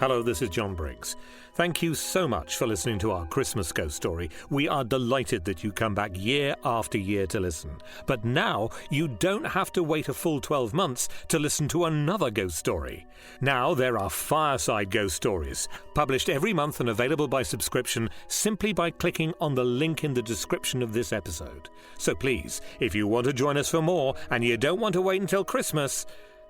Hello, this is Jon Briggs. Thank you so much for listening to our Christmas ghost story. We are delighted that you come back year after year to listen. But now you don't have to wait a full 12 months to listen to another ghost story. Now there are fireside ghost stories, published every month and available by subscription simply by clicking on the link in the description of this episode. So please, if you want to join us for more and you don't want to wait until Christmas,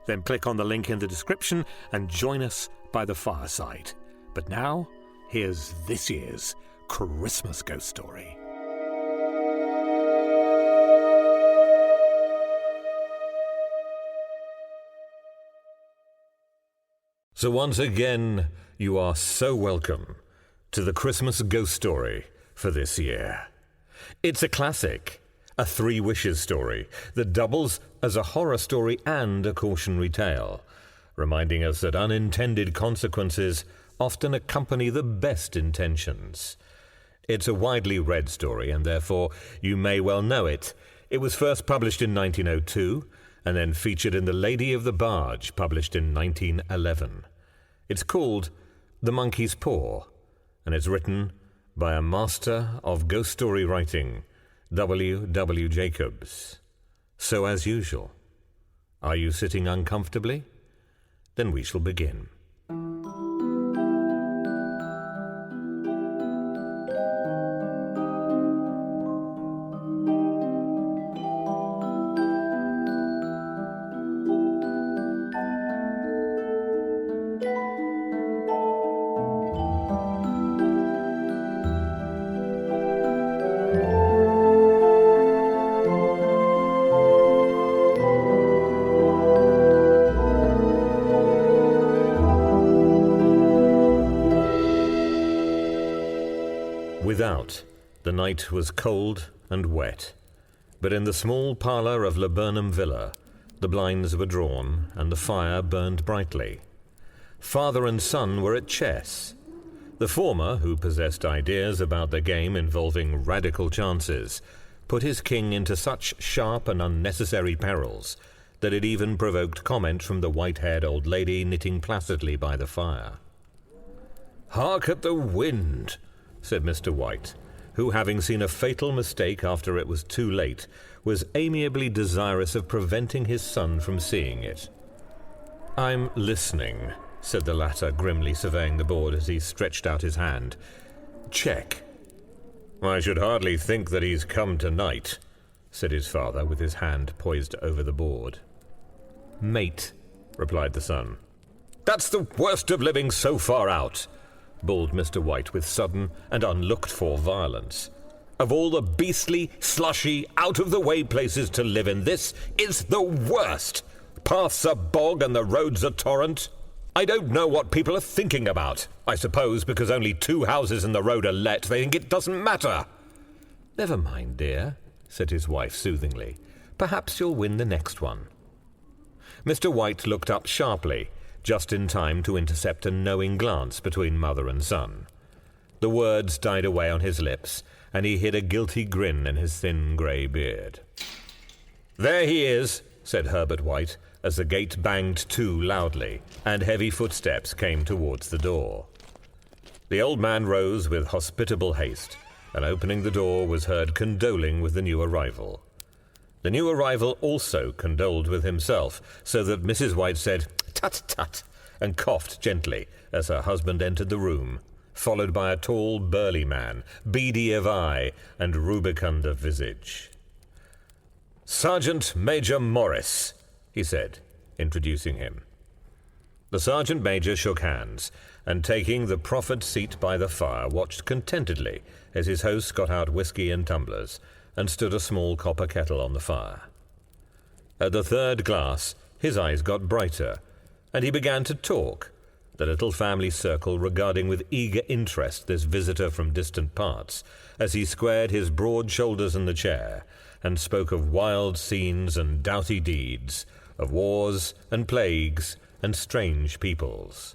then click on the link in the description and join us by the fireside. But now, here's this year's Christmas ghost story. So once again, you are so welcome to the Christmas ghost story for this year. It's a classic, a three wishes story that doubles as a horror story and a cautionary tale, reminding us that unintended consequences often accompany the best intentions. It's a widely read story, and therefore you may well know it. It was first published in 1902, and then featured in The Lady of the Barge, published in 1911. It's called The Monkey's Paw, and it's written by a master of ghost story writing, W. W. Jacobs. So as usual, are you sitting uncomfortably? Then we shall begin. Without, the night was cold and wet, but in the small parlour of Laburnum Villa, the blinds were drawn and the fire burned brightly. Father and son were at chess. The former, who possessed ideas about the game involving radical chances, put his king into such sharp and unnecessary perils that it even provoked comment from the white-haired old lady knitting placidly by the fire. "Hark at the wind," said Mr. White, who, having seen a fatal mistake after it was too late, was amiably desirous of preventing his son from seeing it. "I'm listening," said the latter, grimly surveying the board as he stretched out his hand. "Check." "I should hardly think that he's come tonight," said his father, with his hand poised over the board. "Mate," replied the son. "That's the worst of living so far out," bawled Mr. White with sudden and unlooked-for violence. "Of all the beastly, slushy, out-of-the-way places to live in, this is the worst. Paths are bog and the roads a torrent. I don't know what people are thinking about. I suppose because only 2 houses in the road are let, they think it doesn't matter." "Never mind, dear," said his wife soothingly. "Perhaps you'll win the next one." Mr. White looked up sharply, just in time to intercept a knowing glance between mother and son. The words died away on his lips, and he hid a guilty grin in his thin grey beard. "There he is," said Herbert White, as the gate banged to loudly, and heavy footsteps came towards the door. The old man rose with hospitable haste, and opening the door was heard condoling with the new arrival. The new arrival also condoled with himself, so that Mrs. White said, "Tut, tut," and coughed gently as her husband entered the room, followed by a tall, burly man, beady of eye and rubicund of visage. "Sergeant Major Morris," he said, introducing him. The sergeant major shook hands, and taking the proffered seat by the fire, watched contentedly as his host got out whiskey and tumblers and stood a small copper kettle on the fire. At the third glass, his eyes got brighter, and he began to talk, the little family circle regarding with eager interest this visitor from distant parts, as he squared his broad shoulders in the chair, and spoke of wild scenes and doughty deeds, of wars and plagues and strange peoples.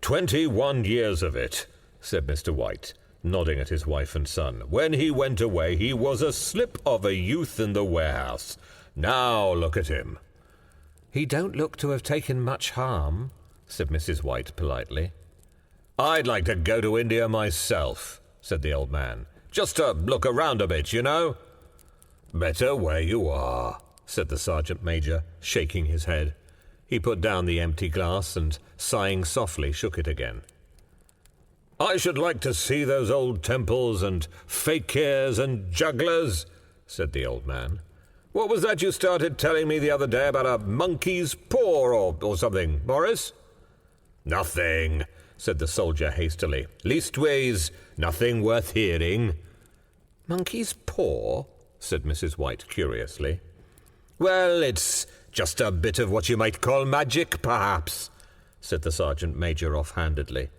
21 years of it," said Mr. White, nodding at his wife and son. "When he went away, he was a slip of a youth in the warehouse. Now look at him." "He don't look to have taken much harm," said Mrs. White politely. "I'd like to go to India myself," said the old man. "Just to look around a bit, you know." "Better where you are," said the sergeant major, shaking his head. He put down the empty glass and, sighing softly, shook it again. "I should like to see those old temples and fakirs and jugglers," said the old man. "What was that you started telling me the other day about a monkey's paw or something, Morris?" "Nothing," said the soldier hastily. "Leastways, nothing worth hearing." "Monkey's paw?" said Mrs. White curiously. "Well, it's just a bit of what you might call magic, perhaps," said the sergeant major offhandedly.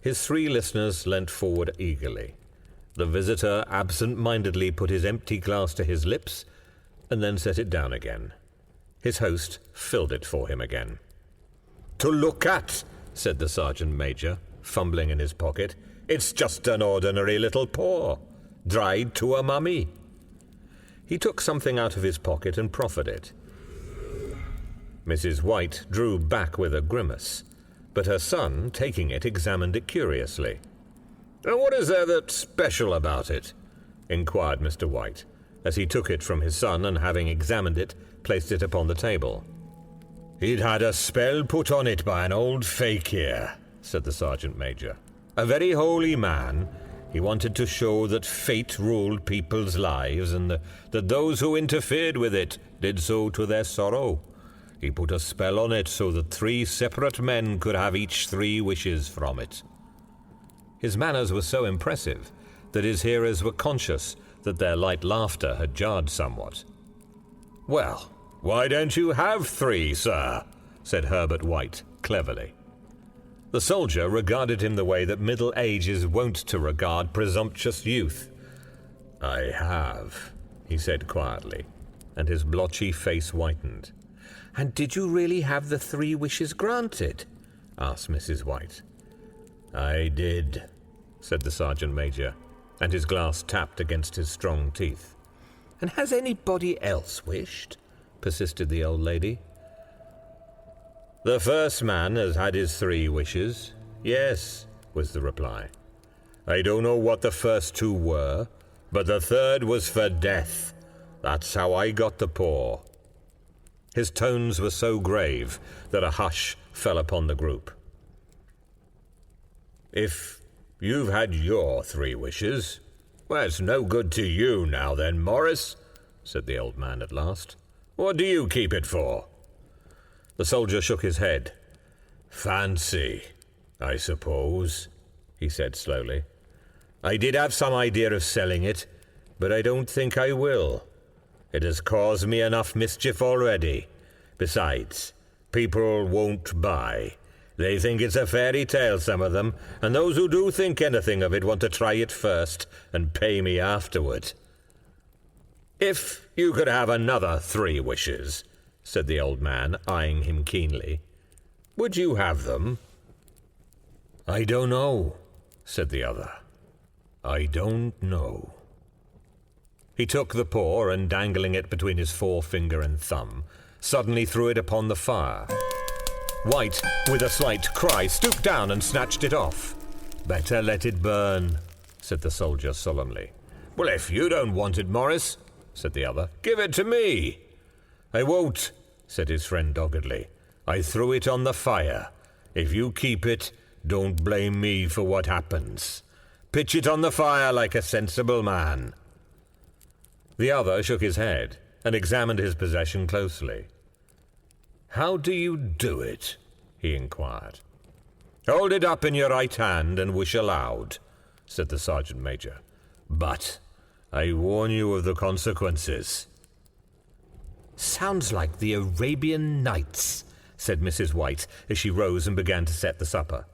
His three listeners leant forward eagerly. The visitor absent-mindedly put his empty glass to his lips and then set it down again. His host filled it for him again. "To look at," said the sergeant major, fumbling in his pocket. "It's just an ordinary little paw, dried to a mummy." He took something out of his pocket and proffered it. Mrs. White drew back with a grimace, but her son, taking it, examined it curiously. "What is there that's special about it?" inquired Mr. White, as he took it from his son and, having examined it, placed it upon the table. "He'd had a spell put on it by an old fakir," said the sergeant major. "A very holy man. He wanted to show that fate ruled people's lives and that those who interfered with it did so to their sorrow. He put a spell on it so that 3 separate men could have each 3 wishes from it." His manners were so impressive that his hearers were conscious that their light laughter had jarred somewhat. "Well, why don't you have 3, sir?" said Herbert White cleverly. The soldier regarded him the way that middle age is wont to regard presumptuous youth. "I have," he said quietly, and his blotchy face whitened. "And did you really have the 3 wishes granted?" asked Mrs. White. "I did," said the sergeant major, and his glass tapped against his strong teeth. "And has anybody else wished?" persisted the old lady. "The first man has had his 3 wishes, yes," was the reply. "I don't know what the first 2 were, but the third was for death. That's how I got the paw." His tones were so grave that a hush fell upon the group. "If you've had your 3 wishes, well, it's no good to you now then, Morris," said the old man at last. "What do you keep it for?" The soldier shook his head. "Fancy, I suppose," he said slowly. "I did have some idea of selling it, but I don't think I will. It has caused me enough mischief already. Besides, people won't buy. They think it's a fairy tale, some of them, and those who do think anything of it want to try it first and pay me afterward." "If you could have another 3 wishes," said the old man, eyeing him keenly, "would you have them?" "I don't know," said the other. "I don't know." He took the paw and, dangling it between his forefinger and thumb, suddenly threw it upon the fire. White, with a slight cry, stooped down and snatched it off. "Better let it burn," said the soldier solemnly. "Well, if you don't want it, Morris," said the other, "give it to me." "I won't," said his friend doggedly. "I threw it on the fire. If you keep it, don't blame me for what happens. Pitch it on the fire like a sensible man." The other shook his head and examined his possession closely. "How do you do it?" he inquired. "Hold it up in your right hand and wish aloud," said the sergeant major. "But I warn you of the consequences." "Sounds like the Arabian Nights," said Mrs. White as she rose and began to set the supper.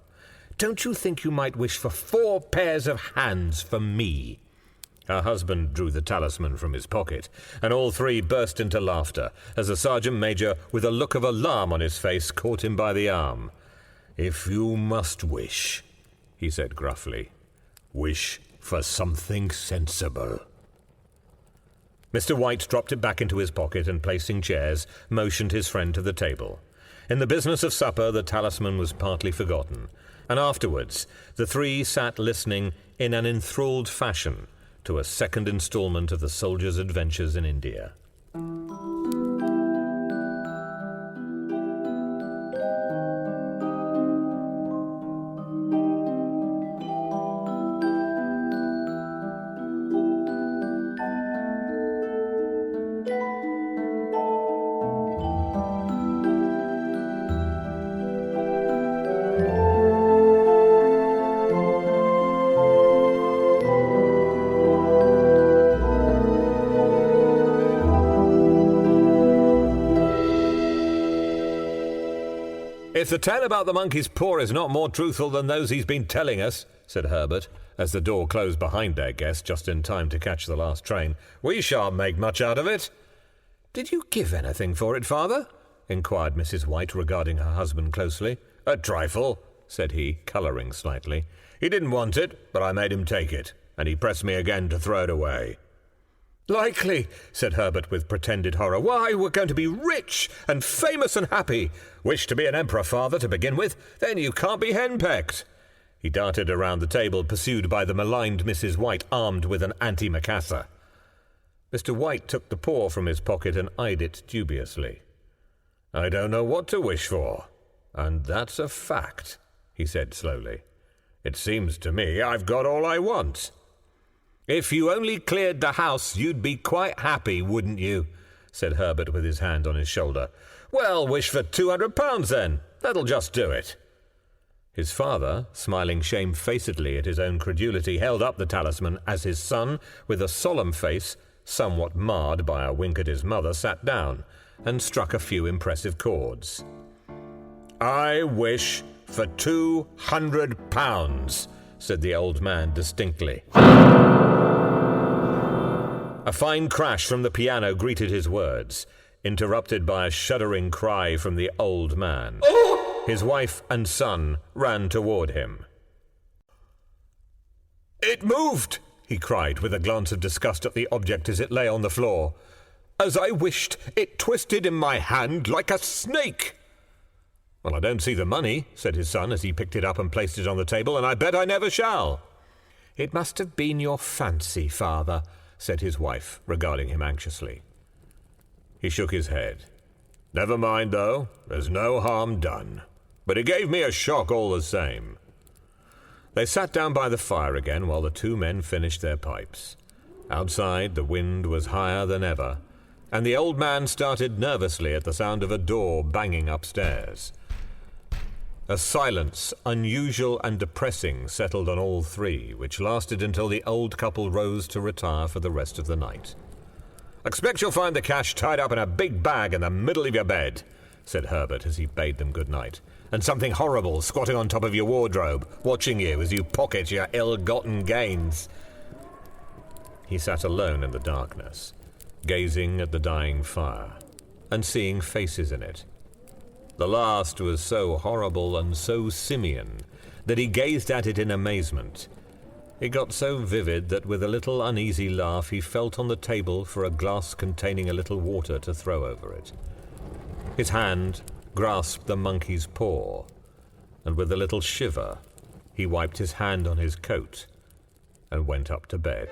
"Don't you think you might wish for 4 pairs of hands for me?" Her husband drew the talisman from his pocket, and all 3 burst into laughter as the sergeant major, with a look of alarm on his face, caught him by the arm. "If you must wish," he said gruffly, "wish for something sensible." Mr. White dropped it back into his pocket and, placing chairs, motioned his friend to the table. In the business of supper, the talisman was partly forgotten, and afterwards the three sat listening in an enthralled fashion to a second instalment of the soldier's adventures in India. "If the tale about the monkey's paw is not more truthful than those he's been telling us," said Herbert, as the door closed behind their guest just in time to catch the last train, "we shan't make much out of it." "Did you give anything for it, father?" inquired Mrs. White, regarding her husband closely. "A trifle," said he, colouring slightly. "He didn't want it, but I made him take it, and he pressed me again to throw it away." "Likely," said Herbert with pretended horror. "Why, we're going to be rich and famous and happy. Wish to be an emperor, father, to begin with? Then you can't be henpecked." He darted around the table, pursued by the maligned Mrs. White, armed with an antimacassar. Mr. White took the paw from his pocket and eyed it dubiously. "I don't know what to wish for, and that's a fact," he said slowly. "It seems to me I've got all I want." "If you only cleared the house, you'd be quite happy, wouldn't you?" said Herbert with his hand on his shoulder. "Well, wish for £200 then. That'll just do it." His father, smiling shamefacedly at his own credulity, held up the talisman as his son, with a solemn face, somewhat marred by a wink at his mother, sat down and struck a few impressive chords. "I wish for £200, said the old man distinctly. A fine crash from the piano greeted his words, interrupted by a shuddering cry from the old man. His wife and son ran toward him. "It moved!" he cried, with a glance of disgust at the object as it lay on the floor. "As I wished, it twisted in my hand like a snake." "Well, I don't see the money," said his son as he picked it up and placed it on the table, "and I bet I never shall." "It must have been your fancy, father," said his wife, regarding him anxiously. He shook his head. "Never mind, though. There's no harm done. But it gave me a shock all the same." They sat down by the fire again while the two men finished their pipes. Outside, the wind was higher than ever, and the old man started nervously at the sound of a door banging upstairs. A silence, unusual and depressing, settled on all three, which lasted until the old couple rose to retire for the rest of the night. "Expect you'll find the cash tied up in a big bag in the middle of your bed," said Herbert as he bade them good night, "and something horrible squatting on top of your wardrobe, watching you as you pocket your ill-gotten gains." He sat alone in the darkness, gazing at the dying fire, and seeing faces in it. The last was so horrible and so simian that he gazed at it in amazement. It got so vivid that with a little uneasy laugh he felt on the table for a glass containing a little water to throw over it. His hand grasped the monkey's paw, and with a little shiver he wiped his hand on his coat and went up to bed.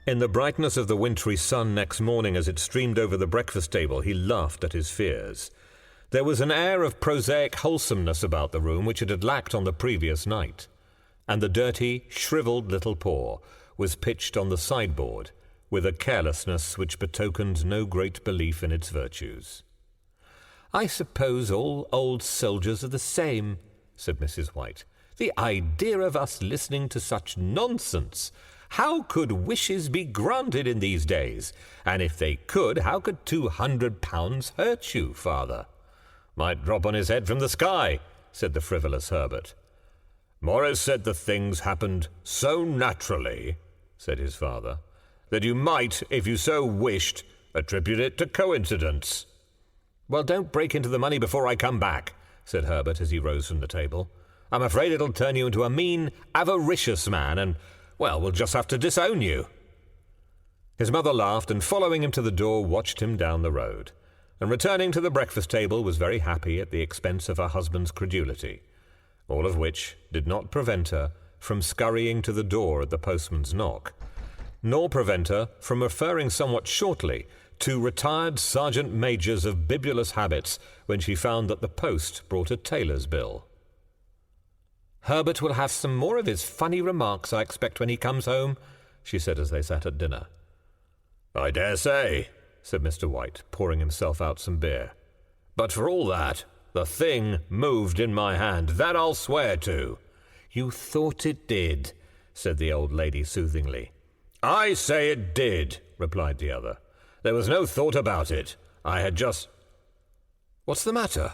In the brightness of the wintry sun next morning as it streamed over the breakfast table, he laughed at his fears. There was an air of prosaic wholesomeness about the room which it had lacked on the previous night, and the dirty, shriveled little paw was pitched on the sideboard with a carelessness which betokened no great belief in its virtues. "I suppose all old soldiers are the same," said Mrs. White. "The idea of us listening to such nonsense! How could wishes be granted in these days? And if they could, how could £200 hurt you, father? Might drop on his head from the sky, said the frivolous Herbert. Morris said the things happened so naturally, said his father, that you might, if you so wished, attribute it to coincidence. Well, don't break into the money before I come back, said Herbert as he rose from the table. I'm afraid it'll turn you into a mean, avaricious man, and, well, we'll just have to disown you. His mother laughed, and following him to the door, watched him down the road, and returning to the breakfast table was very happy at the expense of her husband's credulity, all of which did not prevent her from scurrying to the door at the postman's knock, nor prevent her from referring somewhat shortly to retired sergeant majors of bibulous habits when she found that the post brought a tailor's bill. "Herbert will have some more of his funny remarks, I expect, when he comes home," she said as they sat at dinner. "I dare say," said Mr. White, pouring himself out some beer. "But for all that, the thing moved in my hand, that I'll swear to." "You thought it did," said the old lady soothingly. "I say it did," replied the other. "There was no thought about it. I had just—" "What's the matter?"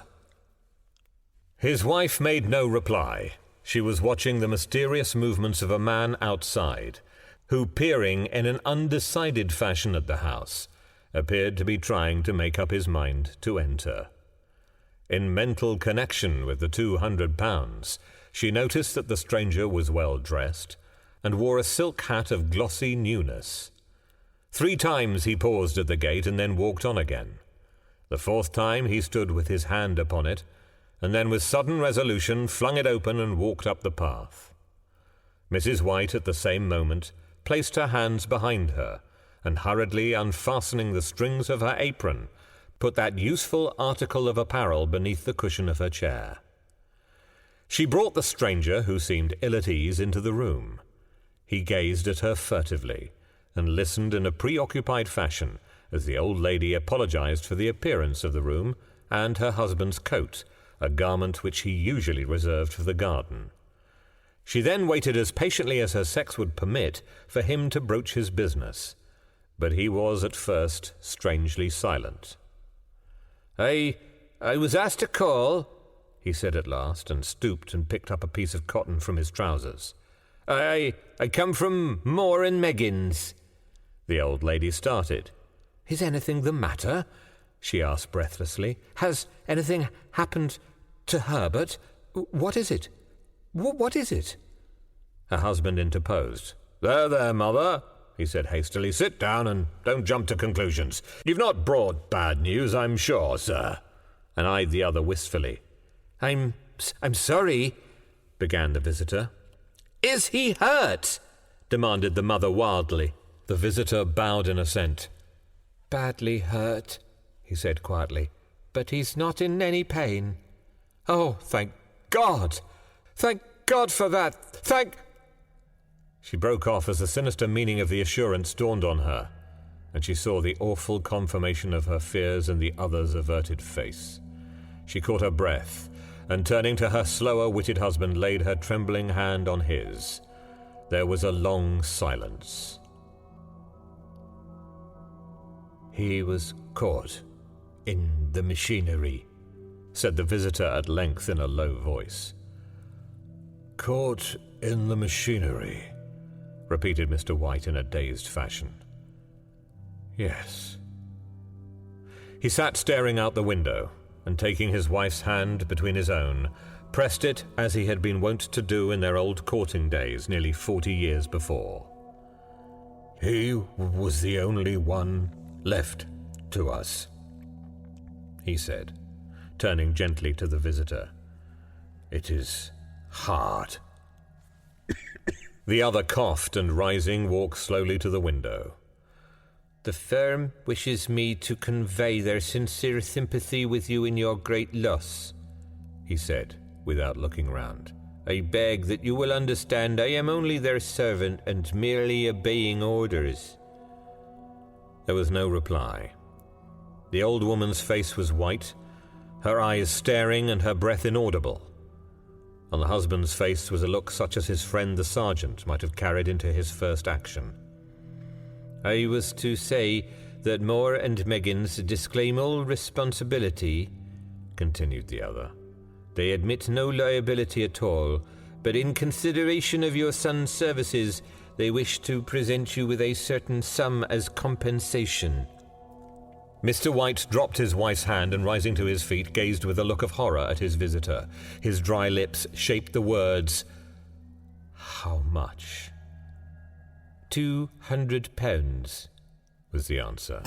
His wife made no reply. She was watching the mysterious movements of a man outside, who, peering in an undecided fashion at the house, appeared to be trying to make up his mind to enter. In mental connection with the £200, she noticed that the stranger was well dressed, and wore a silk hat of glossy newness. 3 times he paused at the gate and then walked on again. The 4th time he stood with his hand upon it, and then with sudden resolution flung it open and walked up the path. Mrs. White at the same moment placed her hands behind her, and hurriedly unfastening the strings of her apron, put that useful article of apparel beneath the cushion of her chair. She brought the stranger, who seemed ill at ease, into the room. He gazed at her furtively, and listened in a preoccupied fashion as the old lady apologized for the appearance of the room and her husband's coat, a garment which he usually reserved for the garden. She then waited as patiently as her sex would permit for him to broach his business, but he was at first strangely silent. I was asked to call," he said at last, and stooped and picked up a piece of cotton from his trousers. I come from Moore and Meggins." The old lady started. "Is anything the matter?" she asked breathlessly. "Has anything happened to Herbert? What is it? What is it?" Her husband interposed. There, mother," he said hastily. "Sit down and don't jump to conclusions. You've not brought bad news, I'm sure, sir," and eyed the other wistfully. I'm sorry," began the visitor. "Is he hurt?" demanded the mother wildly. The visitor bowed in assent. "Badly hurt," he said quietly, "but he's not in any pain." "Oh, thank God! Thank God for that! She broke off as the sinister meaning of the assurance dawned on her, and she saw the awful confirmation of her fears in the other's averted face. She caught her breath, and turning to her slower-witted husband, laid her trembling hand on his. There was a long silence. "He was caught in the machinery," said the visitor at length in a low voice. "Caught in the machinery," repeated Mr. White in a dazed fashion. "Yes." He sat staring out the window, and taking his wife's hand between his own, pressed it as he had been wont to do in their old courting days nearly 40 years before. "He was the only one left to us," he said, turning gently to the visitor. "It is hard." The other coughed and, rising, walked slowly to the window. "The firm wishes me to convey their sincere sympathy with you in your great loss," he said, without looking round. "I beg that you will understand I am only their servant and merely obeying orders." There was no reply. The old woman's face was white, her eyes staring and her breath inaudible. On the husband's face was a look such as his friend the sergeant might have carried into his first action. "I was to say that Moore and Meggins disclaim all responsibility," continued the other. "They admit no liability at all, but in consideration of your son's services, they wish to present you with a certain sum as compensation." Mr. White dropped his wife's hand and, rising to his feet, gazed with a look of horror at his visitor. His dry lips shaped the words, "How much?" £200, was the answer.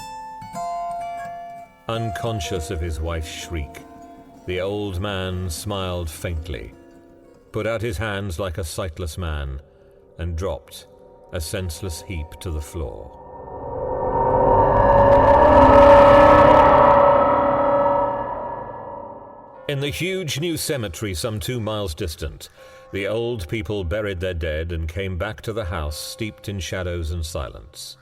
Unconscious of his wife's shriek, the old man smiled faintly, put out his hands like a sightless man, and dropped, a senseless heap, to the floor. In the huge new cemetery some 2 miles distant, the old people buried their dead and came back to the house steeped in shadows and silence.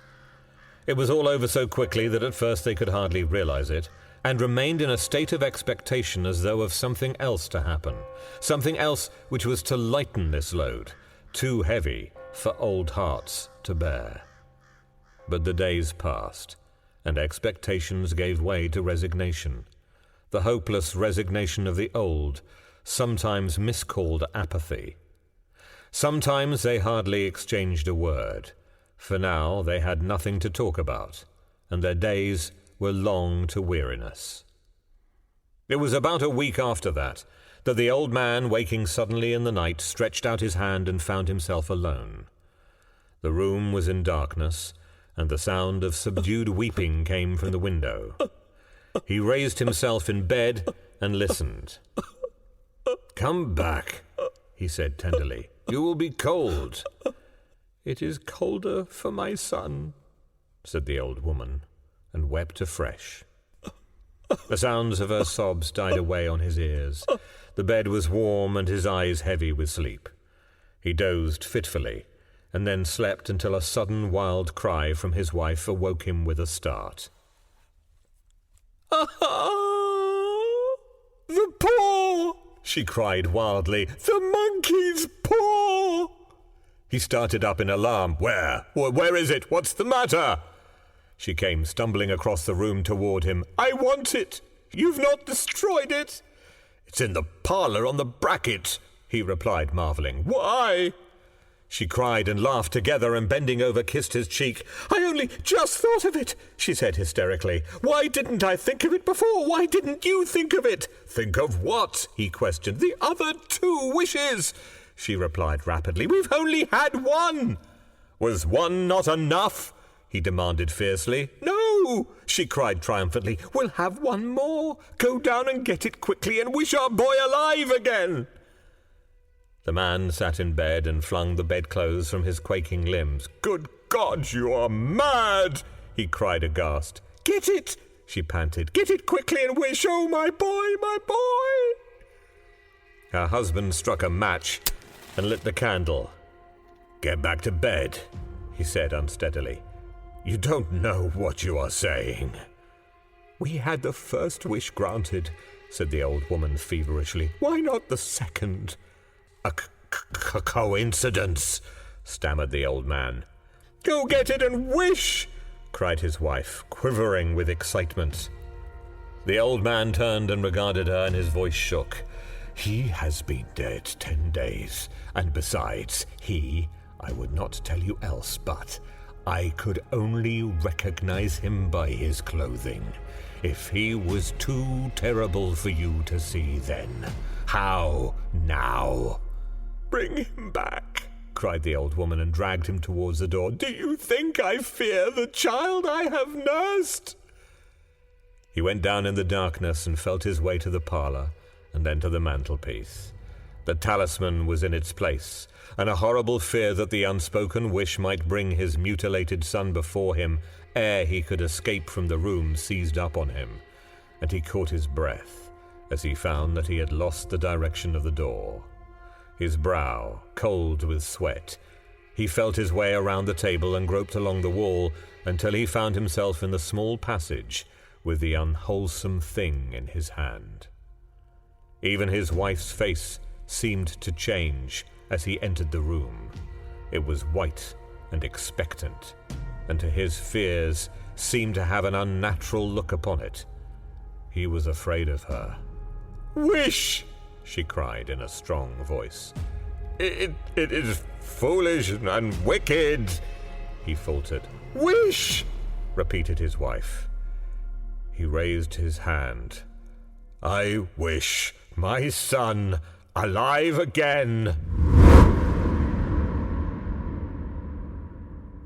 It was all over so quickly that at first they could hardly realize it, and remained in a state of expectation as though of something else to happen, something else which was to lighten this load, too heavy for old hearts to bear. But the days passed, and expectations gave way to resignation. The hopeless resignation of the old, sometimes miscalled apathy. Sometimes they hardly exchanged a word, for now they had nothing to talk about, and their days were long to weariness. It was about a week after that the old man, waking suddenly in the night, stretched out his hand and found himself alone. The room was in darkness, and the sound of subdued weeping came from the window. He raised himself in bed and listened. "Come back," he said tenderly. "You will be cold." "It is colder for my son," said the old woman, and wept afresh. The sounds of her sobs died away on his ears. The bed was warm and his eyes heavy with sleep. He dozed fitfully, and then slept until a sudden wild cry from his wife awoke him with a start. "Ah! The paw!" she cried wildly. "The monkey's paw!" He started up in alarm. Where is it? What's the matter?" She came stumbling across the room toward him. "I want it! You've not destroyed it!" "It's in the parlour on the bracket," he replied, marvelling. "Why?" She cried and laughed together, and bending over kissed his cheek. "I only just thought of it," she said hysterically. "Why didn't I think of it before? Why didn't you think of it?" "Think of what?" he questioned. "The other 2 wishes," she replied rapidly. "We've only had one." "Was one not enough?" he demanded fiercely. "No," she cried triumphantly. "We'll have one more. Go down and get it quickly and wish our boy alive again." The man sat in bed and flung the bedclothes from his quaking limbs. "Good God, you are mad!" he cried aghast. "Get it!" she panted. "Get it quickly and wish, oh, my boy, my boy!" Her husband struck a match and lit the candle. "Get back to bed," he said unsteadily. "You don't know what you are saying." "We had the first wish granted," said the old woman feverishly. "Why not the second?" "A coincidence," stammered the old man. "Go get it and wish!" cried his wife, quivering with excitement. The old man turned and regarded her, and his voice shook. "He has been dead 10 days, and besides, I would not tell you else, but I could only recognize him by his clothing. If he was too terrible for you to see then, how now?" "Bring him back," cried the old woman, and dragged him towards the door. "Do you think I fear the child I have nursed?" He went down in the darkness and felt his way to the parlour, and then to the mantelpiece. The talisman was in its place, and a horrible fear that the unspoken wish might bring his mutilated son before him ere he could escape from the room seized up on him, and he caught his breath as he found that he had lost the direction of the door. His brow cold with sweat, he felt his way around the table and groped along the wall until he found himself in the small passage with the unwholesome thing in his hand. Even his wife's face seemed to change as he entered the room. It was white and expectant, and to his fears seemed to have an unnatural look upon it. He was afraid of her. "Wish!" she cried in a strong voice. It is foolish and wicked," he faltered. "Wish!" repeated his wife. He raised his hand. "I wish my son alive again."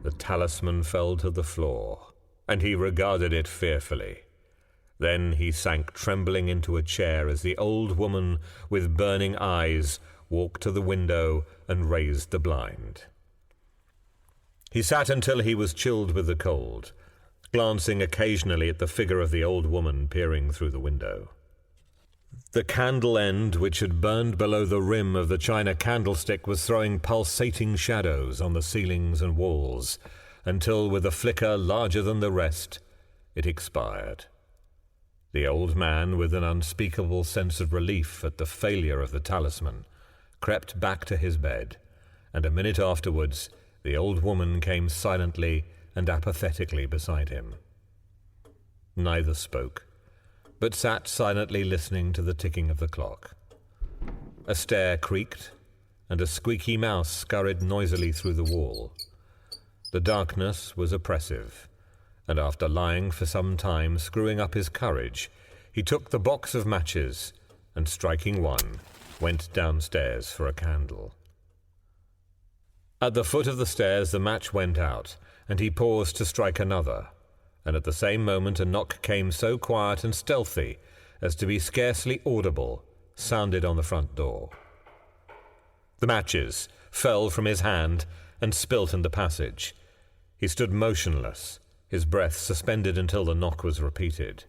The talisman fell to the floor, and he regarded it fearfully. Then he sank trembling into a chair as the old woman with burning eyes walked to the window and raised the blind. He sat until he was chilled with the cold, glancing occasionally at the figure of the old woman peering through the window. The candle end, which had burned below the rim of the china candlestick, was throwing pulsating shadows on the ceilings and walls, until, with a flicker larger than the rest, it expired. The old man, with an unspeakable sense of relief at the failure of the talisman, crept back to his bed, and a minute afterwards the old woman came silently and apathetically beside him. Neither spoke, but sat silently listening to the ticking of the clock. A stair creaked, and a squeaky mouse scurried noisily through the wall. The darkness was oppressive, and after lying for some time, screwing up his courage, he took the box of matches, and striking one, went downstairs for a candle. At the foot of the stairs the match went out, and he paused to strike another, and at the same moment a knock came so quiet and stealthy as to be scarcely audible, sounded on the front door. The matches fell from his hand and spilt in the passage. He stood motionless, his breath suspended until the knock was repeated.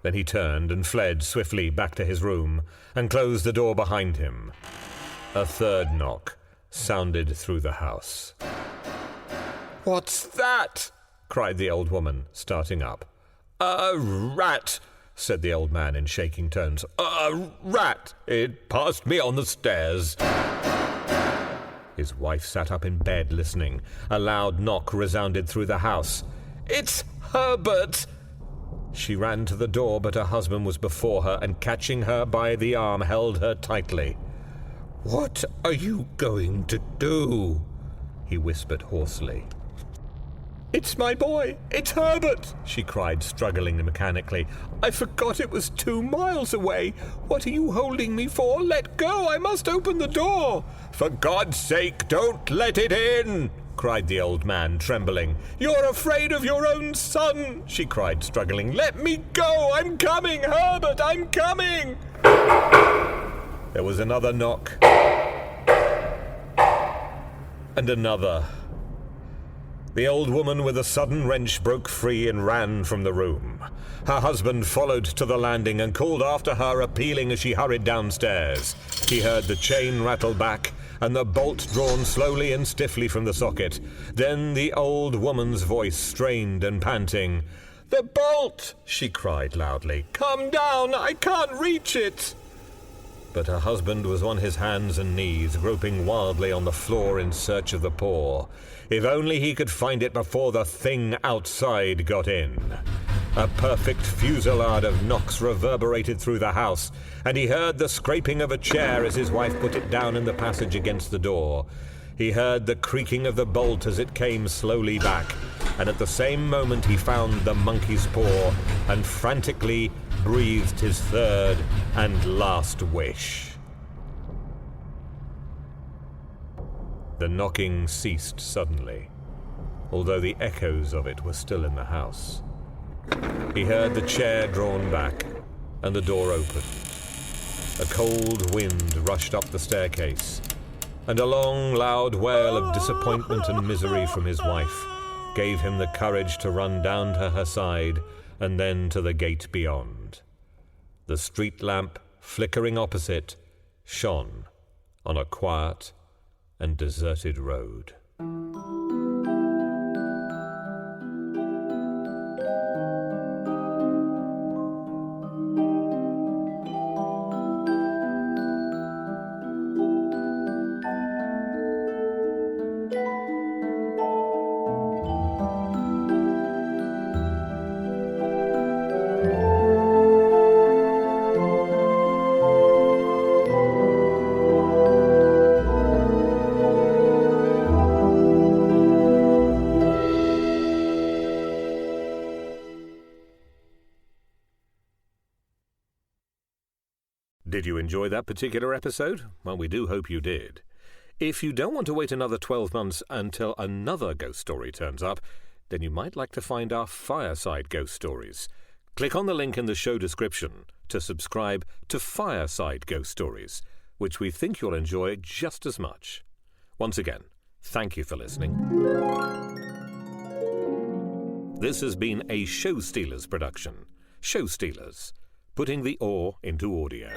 Then he turned and fled swiftly back to his room and closed the door behind him. A third knock sounded through the house. "What's that?" cried the old woman, starting up. "A rat," said the old man in shaking tones. "A rat. It passed me on the stairs." His wife sat up in bed listening. A loud knock resounded through the house. "It's Herbert." She ran to the door, but her husband was before her and, catching her by the arm, held her tightly. "What are you going to do?" he whispered hoarsely. "It's my boy! It's Herbert!" she cried, struggling mechanically. "I forgot it was 2 miles away. What are you holding me for? Let go! I must open the door!" "For God's sake, don't let it in!" cried the old man, trembling. "You're afraid of your own son!" she cried, struggling. "Let me go! I'm coming, Herbert! I'm coming!" There was another knock, and another. The old woman with a sudden wrench broke free and ran from the room. Her husband followed to the landing and called after her, appealing as she hurried downstairs. He heard the chain rattle back and the bolt drawn slowly and stiffly from the socket. Then the old woman's voice, strained and panting. "The bolt!" she cried loudly. "Come down! I can't reach it!" But her husband was on his hands and knees, groping wildly on the floor in search of the paw. If only he could find it before the thing outside got in. A perfect fusillade of knocks reverberated through the house, and he heard the scraping of a chair as his wife put it down in the passage against the door. He heard the creaking of the bolt as it came slowly back, and at the same moment he found the monkey's paw and frantically breathed his third and last wish. The knocking ceased suddenly, although the echoes of it were still in the house. He heard the chair drawn back and the door open. A cold wind rushed up the staircase, and a long, loud wail of disappointment and misery from his wife gave him the courage to run down to her side and then to the gate beyond. The street lamp, flickering opposite, shone on a quiet and deserted road. Did you enjoy that particular episode? Well, we do hope you did. If you don't want to wait another 12 months until another ghost story turns up, then you might like to find our Fireside Ghost Stories. Click on the link in the show description to subscribe to Fireside Ghost Stories, which we think you'll enjoy just as much. Once again, thank you for listening. This has been a Show Stealers production. Show Stealers, putting the awe into audio.